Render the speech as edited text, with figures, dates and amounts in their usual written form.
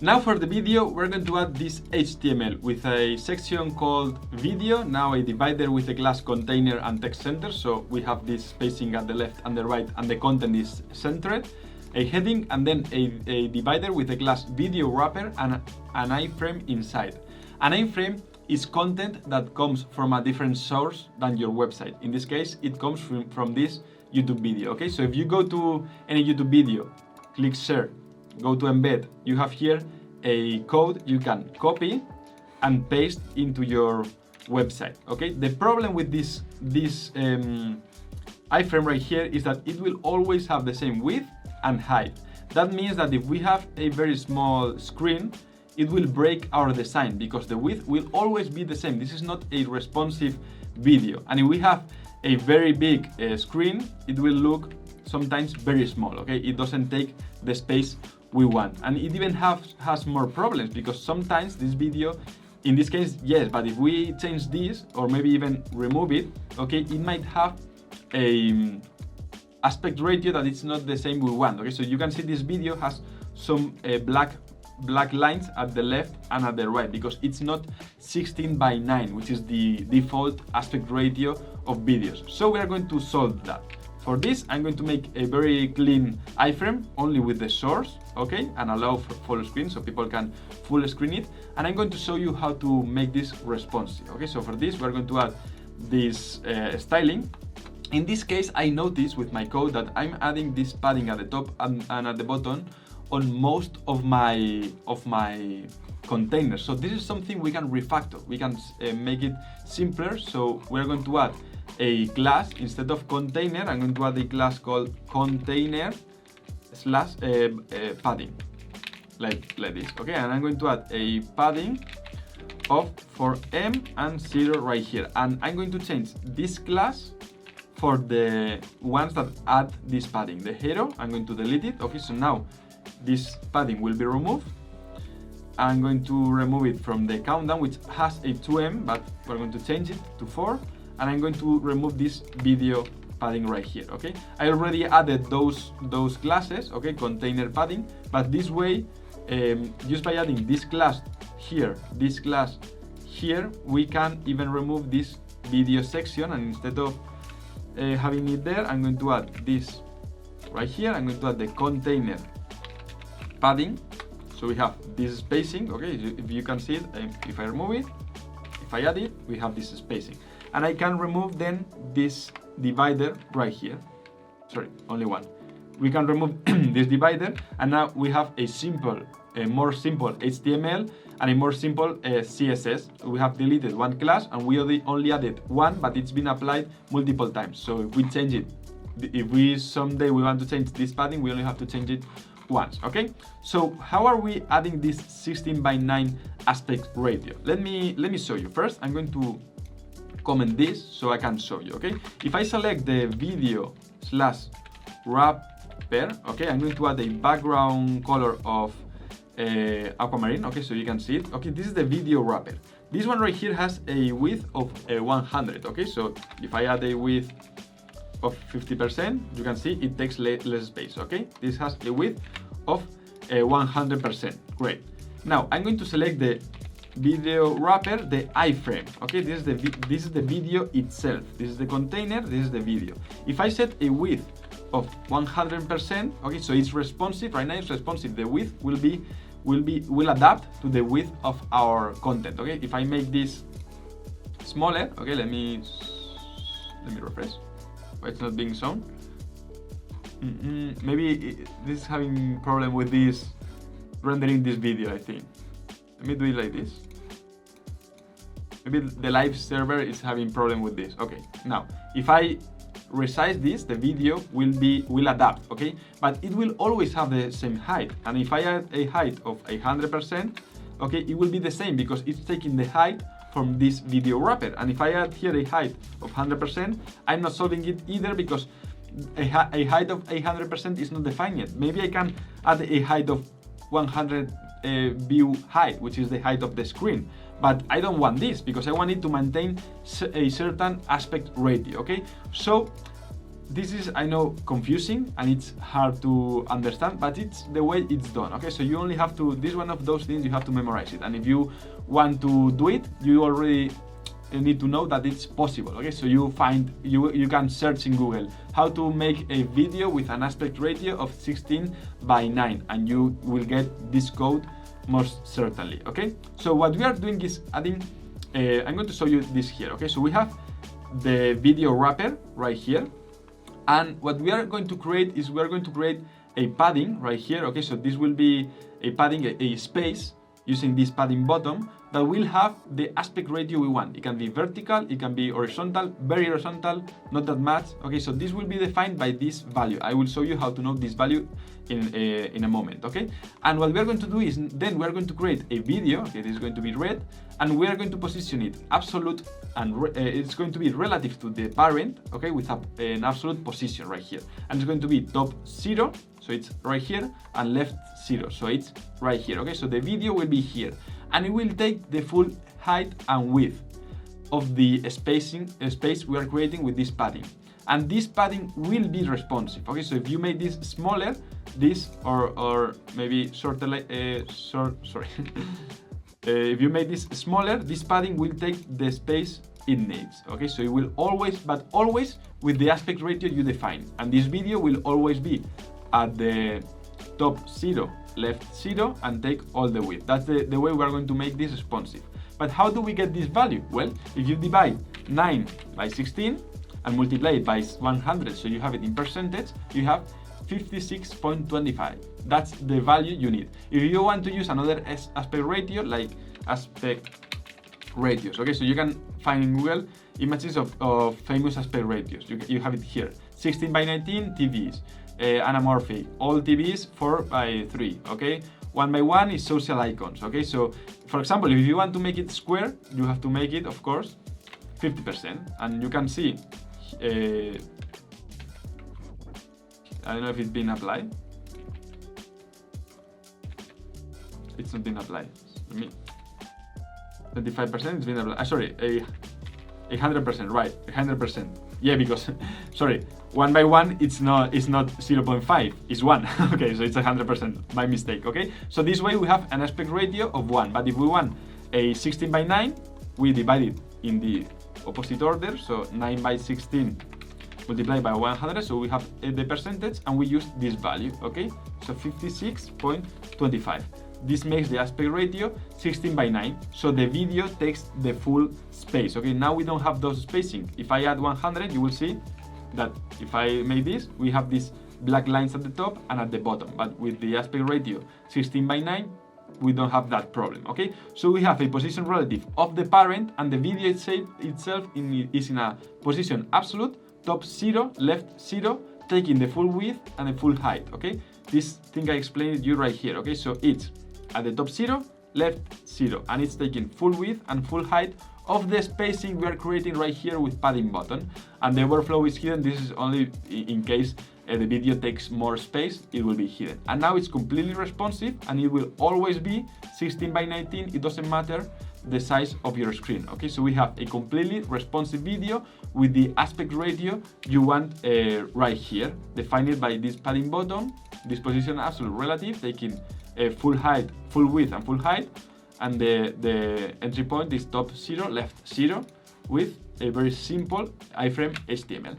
Now for the video, we're going to add this HTML with a section called video, now a divider with a glass container and text center, so we have this spacing at the left and the right and the content is centered, a heading, and then a divider with a glass video wrapper and an iframe inside. An iframe is content that comes from a different source than your website. In this case, it comes from this YouTube video, okay? So if you go to any YouTube video, click share, go to embed, you have here a code you can copy and paste into your website, okay? The problem with this iframe right here is that it will always have the same width and height. That means that if we have a very small screen, it will break our design because the width will always be the same. This is not a responsive video. And if we have a very big screen, it will look sometimes very small, okay? It doesn't take the space we want. And it even has more problems because sometimes this video, in this case, yes, but if we change this or maybe even remove it, okay, it might have a aspect ratio that it's not the same we want, okay? So you can see this video has some black lines at the left and at the right because it's not 16:9, which is the default aspect ratio of videos. So we are going to solve that. For this, I'm going to make a very clean iframe only with the source, okay, and allow for full screen so people can full screen it. And I'm going to show you how to make this responsive, okay? So for this, we're going to add this styling. In this case, I noticed with my code that I'm adding this padding at the top and at the bottom on most of my containers. So this is something we can refactor. We can make it simpler. So we're going to add a class instead of container. I'm going to add a class called container slash padding, like this. Okay, and I'm going to add a padding of for M and 0 right here. And I'm going to change this class for the ones that add this padding. The hero, I'm going to delete it. Okay, so now this padding will be removed. I'm going to remove it from the countdown, which has a 2M, but we're going to change it to 4. And I'm going to remove this video padding right here, okay? I already added those classes, okay, container padding, but this way, just by adding this class here, this class here, we can even remove this video section, and instead of having it there, I'm going to add this right here. I'm going to add the container padding, so we have this spacing, okay? If you can see it, if I remove it, if I add it, we have this spacing. And I can remove then this divider right here. Sorry, only one. We can remove this divider, and now we have a more simple HTML and a more simple CSS. We have deleted one class and we only added one, but it's been applied multiple times. So if we change it, if we someday we want to change this padding, we only have to change it once, okay? So how are we adding this 16:9 aspect ratio? Let me show you. First, I'm going to comment this so I can show you, okay? If I select the video slash wrapper, okay, I'm going to add a background color of aquamarine, okay, so you can see it. Okay, this is the video wrapper. This one right here has a width of 100, okay? So if I add a width of 50%, you can see it takes less space, okay? This has a width of 100%, great. Now I'm going to select the video wrapper, the iframe, okay? This is the video itself. This is the container, this is the video. If I set a width of 100%, okay, so it's responsive, right now it's responsive. The width will adapt to the width of our content, okay? If I make this smaller, okay, let me refresh. Why it's not being shown? Maybe this is having problem with this rendering this video, I think. Let me do it like this. Maybe the live server is having problem with this. Okay, now if I resize this, the video will adapt, okay? But it will always have the same height. And if I add a height of 100%, okay, it will be the same because it's taking the height from this video wrapper. And if I add here a height of 100%, I'm not solving it either because a height of 100% is not defined yet. Maybe I can add a height of 100 view height, which is the height of the screen. But I don't want this because I want it to maintain a certain aspect ratio, okay? So this is, I know, confusing and it's hard to understand, but it's the way it's done. Okay, so you only have to, this one of those things you have to memorize it, and if you want to do it, you already need to know that it's possible. Okay, so you can search in Google how to make a video with an aspect ratio of 16:9, and you will get this code most certainly. Okay, so what we are doing is adding, I'm going to show you this here. Okay, so we have the video wrapper right here, and what we are going to create is we are going to create a padding right here. Okay, so this will be a padding, a space using this padding bottom that will have the aspect ratio we want. It can be vertical, it can be horizontal, very horizontal, not that much. Okay, so this will be defined by this value. I will show you how to know this value in a moment. Okay, and what we are going to do is then we are going to create a video. Okay, this is going to be red, and we are going to position it absolute, and it's going to be relative to the parent. Okay, with an absolute position right here, and it's going to be top 0, so it's right here, and left 0, so it's right here. Okay, so the video will be here, and it will take the full height and width of the space we are creating with this padding, and this padding will be responsive. Okay, so if you make this smaller, this or maybe shorter, if you make this smaller, this padding will take the space it needs. Okay, so it will always, but always with the aspect ratio you define, and this video will always be at the top 0, left 0, and take all the width. That's the way we are going to make this responsive. But how do we get this value? Well, if you divide 9 by 16 and multiply it by 100, so you have it in percentage, you have 56.25. That's the value you need. If you want to use another aspect ratio, like aspect ratios, okay, so you can find in Google images of famous aspect ratios. You have it here: 16:19 TVs, anamorphic, all TVs 4:3. Okay, 1:1 is social icons. Okay, so for example, if you want to make it square, you have to make it, of course, 50%, and you can see. I don't know if it's been applied. It's not been applied. 25% it's been applied. Sorry, 100%, right? 100%. Yeah, because sorry, 1:1 it's not 0.5, it's 1. Okay, so it's 100% by mistake. Okay, so this way we have an aspect ratio of 1. But if we want a 16:9, we divide it in the opposite order. So 9 by 16 multiplied by 100, so we have the percentage, and we use this value. Okay, so 56.25. This makes the aspect ratio 16:9, so the video takes the full space. Okay, now we don't have those spacing. If I add 100, you will see that if I make this, we have these black lines at the top and at the bottom. But with the aspect ratio 16:9, we don't have that problem. Okay, so we have a position relative of the parent, and the video itself is in a position absolute, top 0, left 0, taking the full width and the full height. Okay, this thing I explained you right here. Okay, so it's at the top 0, left 0, and it's taking full width and full height of the spacing we are creating right here with padding button. And the overflow is hidden. This is only in case the video takes more space, it will be hidden. And now it's completely responsive, and it will always be 16:19. It doesn't matter the size of your screen. Okay, so we have a completely responsive video with the aspect ratio you want right here, defined by this padding button, this position absolute relative, taking full height, full width, and full height, and the entry point is top 0, left 0, with a very simple iframe HTML.